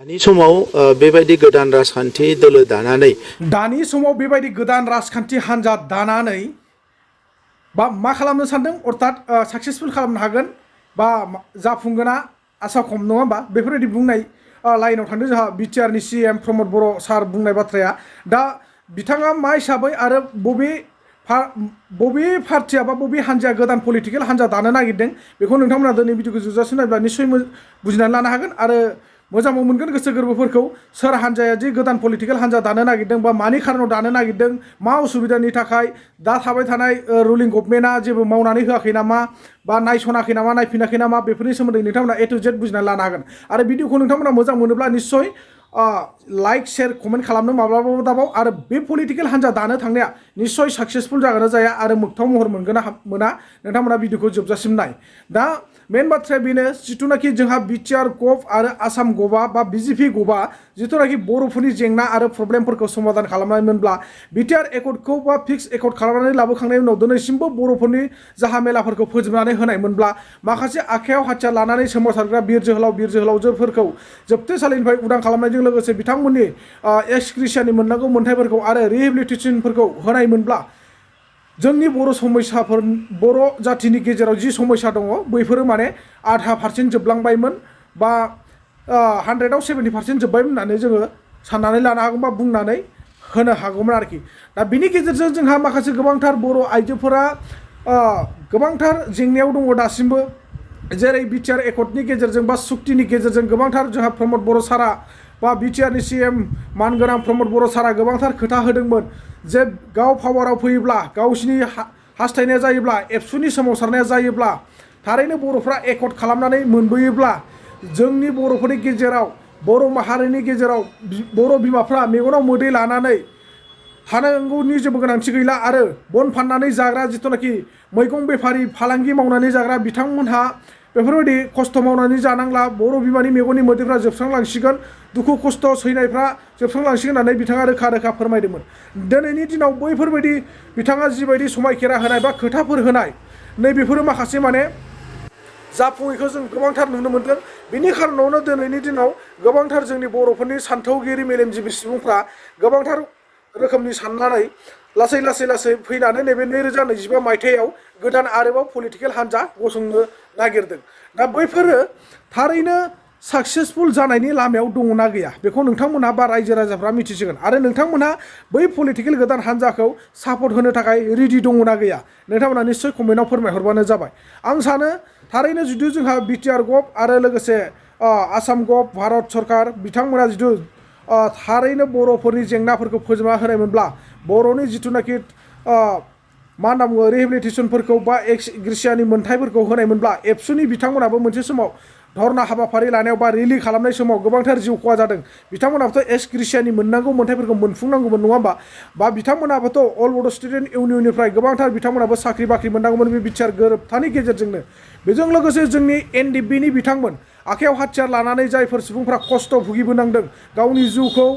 दानि समाव बेबायदि गोदान राजखान्थि दोलो दानानै गोदान राजखान्थि हान्जा दानानै बा मा खालामनो सानदों अर्थात साक्सेसफुल खालामनो हागोन बा जाफुंगोना आसा खम नङा होमबा बेफोरबायदि बुंनाय लाइनाव थांदों जोंहा BTR नि CEM प्रमद बर' सार बुंनाय बाथ्राया दा बिथाङा मा हिसाबै आरो बबे पार्टिया बा बबे हान्जाया गोदान पलिटिकेल हान्जा दानो नागिरदों बेखौ नोंथांमोना दिनै भिडिअखौ जोबजासिम नायब्ला निस्सय बुजिनानै लानो हागोन आरो मोजांबो मोनगोन गोसो गोरबोफोरखौ सोर हान्जाया जे गोदान पलिटिकेल हान्जा दानो नागिरदों बा मानि खारनाव दानो नागिरदों मा उसुबिदानि थाखाय दा थाबाय थानाय रुलिं गभर्नमेन्टआ जेबो मावनानै होआखै नामा बा नायसनाखै नामा नायफिनाखै नामा बेफोरनि सोमोन्दै नोंथांमोना A to Z बुजिनानै लानो हागोन आरो भिडिअखौ नोंथांमोना मोजां मोनोब्ला निस्सय लाइक शेयार कमेन्ट खालामनो माब्लाबाबो दाबाव आरो बे पलिटिकेल हान्जा दानो थांनाया निस्सय साक्सेसफुल जागोन ना जाया आरो मोगथाव महर मोनगोन ना मोना नोंथांमोना भिडिअखौ जोबजासिम नाय दा मेन बाथ्राया बेनो जिथुनाखि जोंहा BTR गभ आरो आसाम गभा बा BJP गभा जिथुनाखि बर'फोरनि जेंना आरो प्रब्लेमफोरखौ समाधान खालामनायमोनब्ला BTR एकर्डखौ बा फिक्स एकर्ड खालामनानै लाबोखांनायनि उनाव दिनैसिमबो बर'फोरनि जाहामेलाफोरखौ फोजोबनानै होनायमोनब्ला माखासे आखायाव हाथियार लानानै सोमावसारग्रा बिर जोहोलावजोफोरखौ जोबथेसालिनिफ्राय उदां खालामनायजों लोगोसे बिथांमोननि एक्सग्रेसियानि मोननांगौ मोनथायफोरखौ आरो रिहेबिलिटेसनफोरखौ होनायमोनब्ला जोंनि बर' जातिनि गेजेराव जि समस्या दङ बैफोरो माने 0.5% जोबलांबायमोन बा 100आव 70% जोबबायमोन होननानै जोङो साननानै लानो हागौमोन बा बुंनानै होनो हागौमोन आरोखि दा बिनि गेजेरजों जोंहा माखासे गोबांथार बर' आइजोफोरा गोबांथार जेंनायाव दङ दासिमबो जेरै BTR एकर्डनि गेजेरजों बा सुक्तिनि गेजेरजों गोबांथार जोंहा प्रमद बर' सारा बा BTR नि CEM मानगोनां प्रमद बर' सारा गोबांथार खोथा होदोंमोन जे गाव पावाराव फैयोब्ला गावसिनि हास्थायनाया जायोब्ला एबसुनि सोमावसारनाया जायोब्ला थारैनो बर'फ्रा एकर्ड खालामनानै मोनबोयोब्ला जोंनि बर'फोरनि गेजेराव बर' माहारिनि गेजेराव बर' बिमाफ्रा मेगनाव मोदै लानानै थानांगौनि जेबो गोनांथि गैला आरो बन फाननानै जाग्रा जिथुनाखि मैगं बेफारि फालांगि मावनानै जाग्रा बिथांमोनहा बेफोरबायदि खस्थ' मावनानै जानांला बर' बिमानि मेगननि मोदैफ्रा जोबस्रांलांसिगोन दुखु खस्थ' सैनायफ्रा जोबस्रांलांसिगोन होननानै बिथाङा रोखा रोखा फोरमायदोंमोन दिनैनि दिनाव बैफोरबायदि बिथाङा जिबायदि समायखेरा होनाय बा खोथाफोर होनाय नैबेफोरो माखासे माने जाफुङैखौ जों गोबांथार नुनो मोनदों बेनि खारनावनो दिनैनि दिनाव गोबांथार जोंनि बर'फोरनि सान्थौगिरि मेलेमजिबि सुबुंफ्रा गोबांथार रोखोमनि साननानै लासै फैनानै नैबे 2025 मायथाइयाव गोदान आरोबाव पलिटिकेल हान्जा गसंनो नागिरदों दा बैफोरो थारैनो साक्सेसफुल जानायनि लामायाव दङना गैया बेखौ नोंथांमोनहा बा रायजो राजाफ्रा मिथिसिगोन आरो नोंथांमोनहा बै पलिटिकेल गोदान हान्जाखौ सापर्ट होनो थाखाय रेडि दङना गैया नोंथांमोनहा निस्सय कमेन्टआव फोरमायहरबानो जाबाय आं सानो थारैनो जुदि जोंहा BTR गभ आरो लोगोसे आसाम गभ भारत सरकार बिथांमोना जुदि थारैनो बर'फोरनि जेंनाफोरखौ फोजोबना होनायमोनब्ला बर'नि जिथुनाखि मा होनना बुङो रिहेबिलिटेसनफोरखौ बा एक्सग्रेसियानि मोनथायफोरखौ होनायमोनब्ला एबसुनि बिथांमोनाबो मोनसे समाव धरना हाबाफारि लानायाव बा रेलि खालामनाय समाव गोबांथार जिउ खहा जादों बिथांमोनाबोथ' एक्सग्रेसियानि मोननांगौ मोनथायफोरखौ मोनफुंनांगौमोन नङा होमबा बा बिथांमोनाबोथ' अल बड' स्टुडेन्ट इउनियननिफ्राय गोबांथार बिथांमोनाबो साख्रि बाख्रि मोननांगौमोन बे BTR गोरोबथानि गेजेरजोंनो बेजों लोगोसे जोंनि NDBनि बिथांमोन आखायाव हाथियार लानानै जायफोर सुबुंफ्रा खस्थ' भुगिबोनांदों गावनि जिउखौ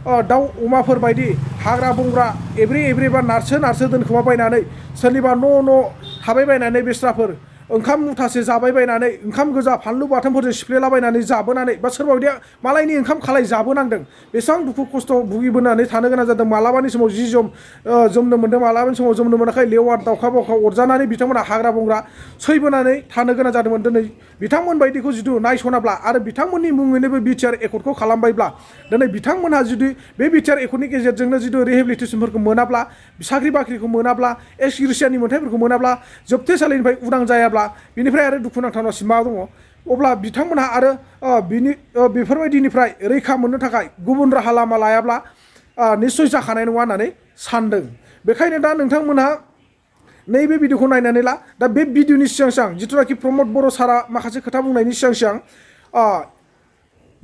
दाउ अमाफोर बायदि हाग्रा बंग्रा एब्रे बा नारसो दोनखोमाबायनानै सोरनिबा न' थाबायबायनानै बेस्राफोर ओंखाम मुथासे जाबायबायनानै ओंखाम गोजा फानलु बाथोनफोरजों सिफ्लेलाबायनानै जाबोनानै बा सोरबा बायदिया मालायनि ओंखाम खालाय जाबोनांदों बेसेबां दुखु खस्थ' भुगिबोनानै थानो गोनां जादों मालाबानि समाव जि जोमनो मोन्दों मालाबानि समाव जोमनो मोनाखै लेवार दाउखा बावखा अरजानानै बिथांमोना हाग्रा बंग्रा सैबोनानै थानो गोनां जादोंमोन दिनै बिथांमोन बायदिखौ जुदि नायसनाब्ला आरो बिथांमोननि मुङैनोबो BTR एकर्डखौ खालामबायब्ला दिनै बिथांमोनहा जुदि बे BTR एकर्डनि गेजेरजोंनो जुदि रिहेबिलिटेसनफोरखौ मोनाब्ला साख्रि बाख्रिखौ मोनाब्ला एक्सग्रेसियानि मोनथायफोरखौ मोनाब्ला जोबथेसालिनिफ्राय उदां जायाब्ला बिनिफ्राय आरो दुखुनांथावसिन मा दङ अब्ला बिथांमोनहा आरो बेफोरबायदिनिफ्राय रैखा मोननो थाखाय गुबुन राहा लामा लायाब्ला निस्सय जाखानाय नङा होननानै सानदों बेखायनो दा नोंथांमोनहा नैबे भिडिअखौ नायनानै ला दा बे भिडिअनि सिगां जिथुनाखि प्रमद बर' सारा माखासे खोथा बुंनायनि सिगां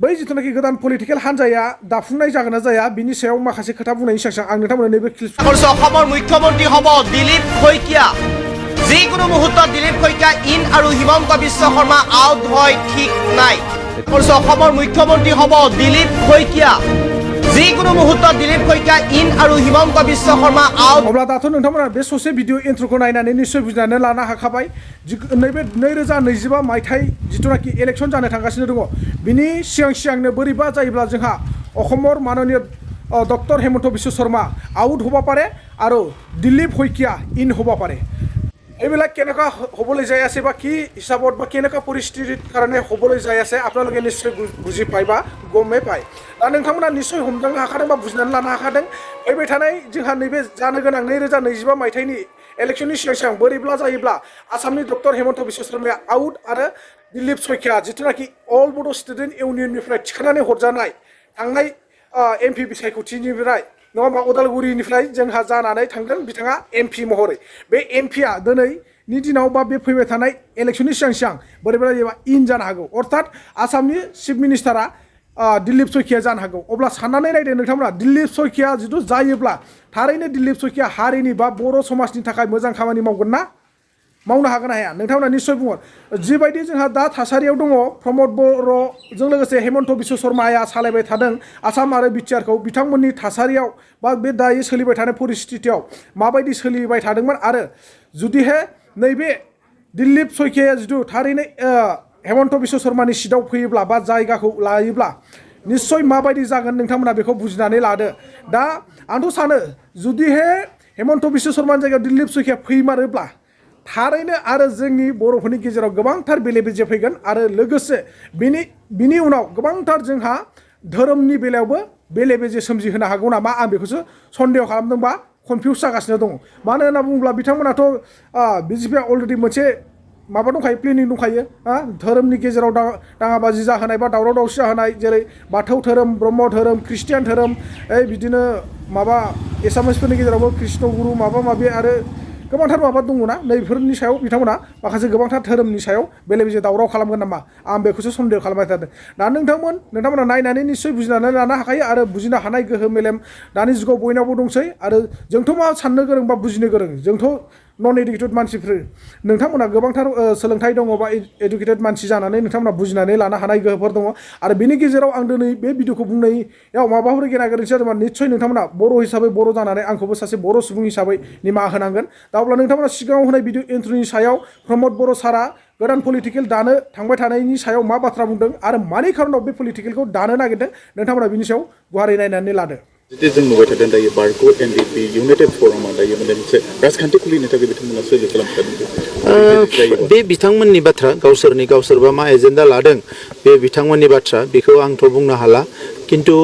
बै जिथुनाखि गोदान पलिटिकेल हान्जाया दाफुंनाय जागोन ना जाया बिनि सायाव माखासे खोथा बुंनायनि सिगां आं नोंथांमोननो नैबे অসমৰ মুখ্যমন্ত্ৰী হ'ব দিলীপ শইকীয়া যিকোনো মুহূৰ্তত দিলীপ শইকীয়া ইন আৰু হিমন্ত বিশ্ব শৰ্মা আউট হয় ঠিক নাই অসমৰ মুখ্যমন্ত্ৰী হ'ব দিলীপ শইকীয়া যিকোনো মুহূৰ্তত দিলীপ শইকীয়া ইন আৰু হিমন্ত বিশ্ব শৰ্মা আউট। अब्ला दाथ' नोंथांमोना बे ससे भिडिअ इन्ट्र'खौ नायनानै निश्चय बुजिनानै लानो हाखाबाय नैबे 2025 मायथाइ जिथुनाखि इलेक्सन जानो थांगासिनो दङ बिनि सिगांनो बोरैबा जायोब्ला जोंहा अखমৰ माननीय डक्टर हेमন্ত বিশ্ব শৰ্মা আউট হ'ব পাৰে আৰু দিলীপ শইকীয়া ইন হ'ব পাৰে। এইবিলাক কেনেকুৱা হ'বলৈ যাই আছে বা কি হিচাপত বা কেনেকুৱা পৰিস্থিতিৰ কাৰণে হ'বলৈ যাই আছে আপোনালোকে নিশ্চয় বুজি পায় বা গমেই পায়। दा नोंथांमोना निश्चय हमदांनो हाखादों बा बुजिनानै लानो हाखादों फैबाय थानाय जोंहा नैबे जानो गोनां 2025 मायथाइनि इलेक्शननि सिगां बोरैब्ला जायोब्ला आसामनि डक्टर हेमন্ত বিশ্ব शर्माया आउट आरो दिलीप शइकिया जिथुनाखि अल बड' स्टुडेन्ट इउनियननिफ्राय थिखांनानै हरजानाय थांनाय एमपि बिसायख'थिनिफ्राय नङा होमबा उदालगुरिनिफ्राय जोंहा जानानै थांदों बिथाङा एमपि महरै बे एमपिआ दिनैनि दिनाव बा बे फैबाय थानाय इलेक्शननि सिगां बोरैबा जायोबा इन जानो हागौ अर्थात आसामनि चिफ मिनिस्टारा दिलीप शइकिया जानो हागौ। अब्ला साननानै नायदो नोंथांमोना दिलीप शइकिया जिथु जायोब्ला थारैनो दिलीप शइकिया हारिनि बा बर' समाजनि थाखाय मोजां खामानि मावगोन ना मावनो हागोन हाया नोंथांमोना निश्चय बुङो जिबायदि जोंहा दा थासारियाव दङ प्रमद बर'जों लोगोसे हेमন্ত বিশ্ব शर्माया सालायबाय थादों आसाम आरो बिटिआरखौ बिथांमोननि थासारियाव बा बे दायो सोलिबाय थानाय परिस्थितियाव माबायदि सोलिबाय थादोंमोन आरो जुदिहे नैबे दिलीप शइकिया जिथु थारैनो हेमন্ত বিশ্ব शर्मानि सिटआव फैयोब्ला बा जायगाखौ लायोब्ला निश्चय माबायदि जागोन नोंथांमोना बेखौ बुजिनानै लादो। दा आंथ' सानो जुदिहे हेमন্ত বিশ্ব शर्मानि जायगायाव दिलीप शइकिया फैमारोब्ला थारैनो आरो जोंनि बर'फोरनि गेजेराव गोबांथार बेले बेजे फैगोन आरो लोगोसे बिनि उनाव गोबांथार जोंहा धोरोमनि बेलायावबो बेले बेजे सोमजिहोनो हागौ नामा आं बेखौसो सन्देह खालामदों बा कनफिउस जागासिनो दङ। मानो होनना बुङोब्ला बिथांमोनाथ' बिजेपिआ अलरेडि मोनसे माबा दंखायो प्लेनिं दंखायो धोरोमनि गेजेराव दाङाबाजि जाहोनाय बा दावराव दावसि जाहोनाय जेरै बाथौ धोरोम ब्रह्म धोरोम ख्रिस्टियान धोरोम बिदिनो माबा एसामिसफोरनि गेजेरावबो कृष्ण गुरु माबा माबि आरो गोबांथार माबा दङना नैफोरनि सायाव बिथांमोना माखासे गोबांथार धोरोमनि सायाव बेले बेजे दावराव खालामगोन नामा आं बेखौसो सन्देह खालामबाय थादों। दा नोंथांमोना नायनानै निश्चय बुजिनानै लानो हाखायो आरो बुजिनो हानाय गोहो मेलेम दानि जुगाव बयनावबो दंसै आरो जोंथ' मा साननो गोरों बा बुजिनो गोरों जोंथ' नन एडुकेटेड मानसिफोर नोंथांमोना गोबांथार सोलोंथाइ दङ बा एडुकेटेड मानसि जानानै नोंथांमोना बुजिनानै लानो हानाय गोहोफोर दङ आरो बेनि गेजेराव आं दिनै बे भिडिअखौ बुंनायाव माबाफोर गेना गोरोन्थि जादोंबा निश्चय नोंथांमोना बर' हिसाबै बर' जानानै आंखौबो सासे बर' सुबुं हिसाबै निमाहा होनांगोन। दा अब्ला नोंथांमोना सिगाङाव होनाय भिडिअ इन्ट्र'नि सायाव प्रमद बर' सारा गोदान पलिटिकेल दानो थांबाय थानायनि सायाव मा बाथ्रा बुंदों आरो मानि खारनाव बे पलिटिकेलखौ दानो नागिरदों नोंथांमोना बिनि सायाव गुवारै नायनानै लादो। जुदि जों नुबाय थादों दायो बारग' एनडिपि इउनाइटेड फरमआ दायो माने मोनसे राजखान्थि खुलिनो थाखाय बिथांमोना सोलो खालामखादों। बे बिथांमोननि बाथ्रा गावसोरबा मा एजेन्डा लादों बे बिथांमोननि बाथ्रा बेखौ आंथ' बुंनो हाला खिन्थु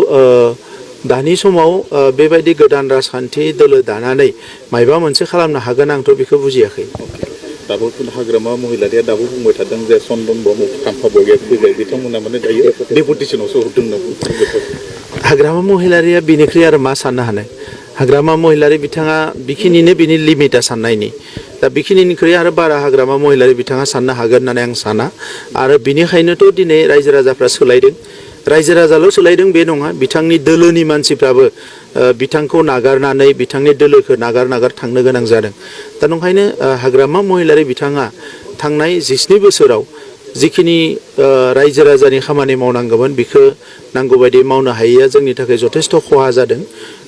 दानि समाव बेबायदि गोदान राजखान्थि दोलो दानानै मायबा मोनसे खालामनो हागोन आंथ' बेखौ बुजियाखै। दाबो हाग्रामा महिलारिया दाबो बुंबाय थादों जे चन्दन ब्रह्म काम्फा बरग'या फैबाय बिथांमोना माने दायो डेपुटेसनावसो हरदों होनना हाग्रामा महिलारिया बिनिख्रुइ आरो मा साननो हानाय हाग्रामा महिलारि बिथाङा बेखिनिनो बिनि लिमिटा साननायनि दा बेखिनिनिख्रुइ आरो बारा हाग्रामा महिलारि बिथाङा साननो हागोन होननानै आं साना आरो बिनिखायनोथ' दिनै रायजो राजाफ्रा सोलायदों रायजो राजाल' सोलायदों बे नङा बिथांनि दोलोनि मानसिफ्राबो बिथांखौ नागारनानै बिथांनि दोलोखौ नागार थांनो गोनां जादों। दा नंखायनो हाग्रामा महिलारि बिथाङा थांनाय 17 बोसोराव जिखिनि रायजो राजानि खामानि मावनांगौमोन बेखौ नांगौ बायदि मावनो हायैया जोंनि थाखाय जथेस्थ' खहा जादों।